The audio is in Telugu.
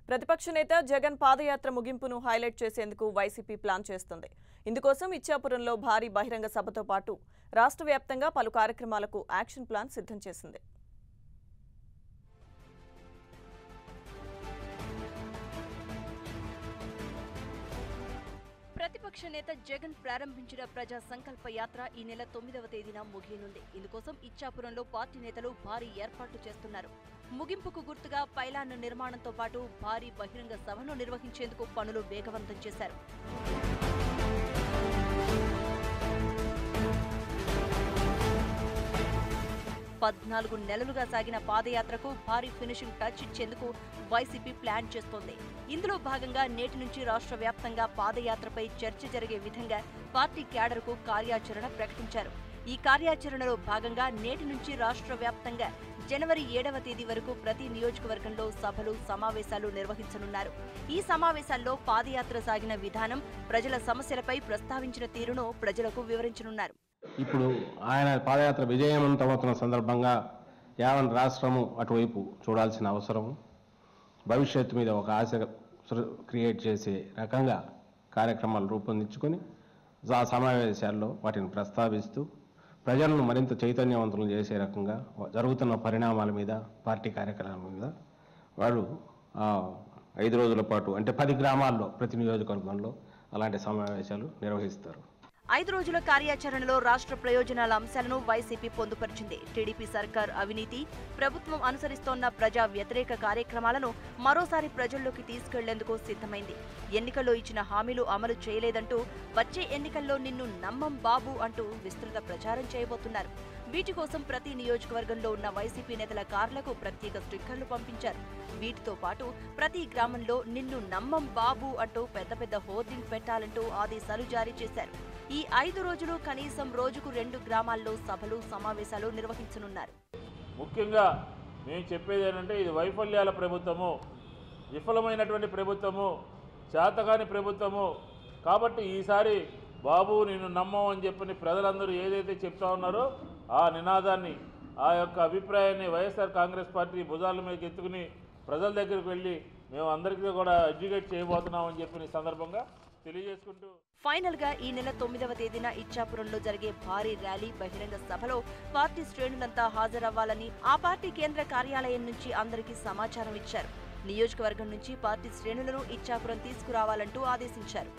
ప్రతిపక్ష నేత జగన్ పాదయాత్ర ముగింపును హైలైట్ చేసేందుకు వైసీపీ ప్లాన్ చేస్తుంది. ఇందుకోసం ఇచ్చాపురంలో భారీ బహిరంగ సభతో పాటు రాష్ట్ర వ్యాప్తంగా పలు కార్యక్రమాలకు యాక్షన్ ప్లాన్ సిద్ధం చేసింది. ప్రతిపక్ష నేత జగన్ ప్రారంభించిన ప్రజా సంకల్ప యాత్ర ఈ నెల 9వ తేదీన ముగియనుంది. ఇందుకోసం ఇచ్చాపురంలో పార్టీ నేతలు భారీ ఏర్పాట్లు చేస్తున్నారు. ముగింపుకు గుర్తుగా పైలాన్ నిర్మాణంతో పాటు భారీ బహిరంగ సభను నిర్వహించేందుకు పనులు వేగవంతం చేశారు. పద్నాలుగు నెలలుగా సాగిన పాదయాత్రకు భారీ ఫినిషింగ్ టచ్ ఇచ్చేందుకు వైసీపీ ప్లాన్ చేస్తోంది. ఇందులో భాగంగా నేటి నుంచి రాష్ట్ర వ్యాప్తంగా పాదయాత్రపై చర్చ జరిగే విధంగా పార్టీ క్యాడర్కు కార్యాచరణ ప్రకటించారు. ఈ కార్యాచరణలో భాగంగా నేటి నుంచి రాష్ట్ర వ్యాప్తంగా జనవరి 7వ తేదీ వరకు ప్రతి నియోజకవర్గంలో సభలు, సమావేశాలు నిర్వహించనున్నారు. ఈ సమావేశాల్లో పాదయాత్ర సాగిన విధానం, ప్రజల సమస్యలపై ప్రస్తావించిన తీరును ప్రజలకు వివరించనున్నారు. ఇప్పుడు ఆయన పాదయాత్ర విజయవంతమవుతున్న సందర్భంగా యావన్ రాష్ట్రము అటువైపు చూడాల్సిన అవసరం, భవిష్యత్తు మీద ఒక ఆశ క్రియేట్ చేసే రకంగా కార్యక్రమాలు రూపొందించుకొని ఆ సమావేశాల్లో వాటిని ప్రస్తావిస్తూ ప్రజలను మరింత చైతన్యవంతులు చేసే రకంగా జరుగుతున్న పరిణామాల మీద, పార్టీ కార్యక్రమాల మీద వారు 5 రోజుల పాటు అంటే 10 గ్రామాల్లో ప్రతి నియోజకవర్గంలో అలాంటి సమావేశాలు నిర్వహిస్తారు. 5 రోజుల కార్యాచరణలో రాష్ట్ర ప్రయోజనాల అంశాలను వైసీపీ పొందుపరిచింది. టీడీపీ సర్కార్ అవినీతి, ప్రభుత్వం అనుసరిస్తోన్న ప్రజా వ్యతిరేక కార్యక్రమాలను మరోసారి ప్రజల్లోకి తీసుకెళ్లేందుకు సిద్ధమైంది. ఎన్నికల్లో ఇచ్చిన హామీలు అమలు చేయలేదంటూ వచ్చే ఎన్నికల్లో నిన్ను నమ్మం బాబు అంటూ విస్తృత ప్రచారం చేయబోతున్నారు. వీటి కోసం ప్రతి నియోజకవర్గంలో ఉన్న వైసీపీ నేతల కార్లకు ప్రత్యేక స్టిక్కర్లు పంపించారు. వీటితో పాటు ప్రతి గ్రామంలో నిన్ను నమ్మం బాబు అంటూ పెద్ద పెద్ద హోర్డింగ్ పెట్టాలంటూ ఆదేశాలు జారీ చేశారు. ఈ 5 రోజులు కనీసం రోజుకు 2 గ్రామాల్లో సభలు, సమావేశాలు నిర్వహించనున్నారు. ముఖ్యంగా మేము చెప్పేది ఏంటంటే, ఇది వైఫల్యాల ప్రభుత్వము, విఫలమైనటువంటి ప్రభుత్వము, చేతకాని ప్రభుత్వము. కాబట్టి ఈసారి బాబు నిన్ను నమ్మం అని చెప్పని ప్రజలందరూ ఏదైతే చెప్తా ఉన్నారో ఆ నినాదాన్ని, ఆ యొక్క అభిప్రాయాన్ని వైఎస్ఆర్ కాంగ్రెస్ పార్టీ భుజాల మీదకి ఎత్తుకుని ప్రజల దగ్గరికి వెళ్ళి మేము అందరికీ కూడా ఎడ్యుకేట్ చేయబోతున్నామని చెప్పిన సందర్భంగా తెలియజేసుకుంటూ, ఫైనల్ గా ఈ నెల 9వ తేదీన ఇచ్చాపురంలో జరిగే భారీ ర్యాలీ, బహిరంగ సభలో పార్టీ శ్రేణులంతా హాజరవ్వాలని ఆ పార్టీ కేంద్ర కార్యాలయం నుంచి అందరికీ సమాచారం ఇచ్చారు. నియోజకవర్గం నుంచి పార్టీ శ్రేణులను ఇచ్చాపురం తీసుకురావాలంటూ ఆదేశించారు.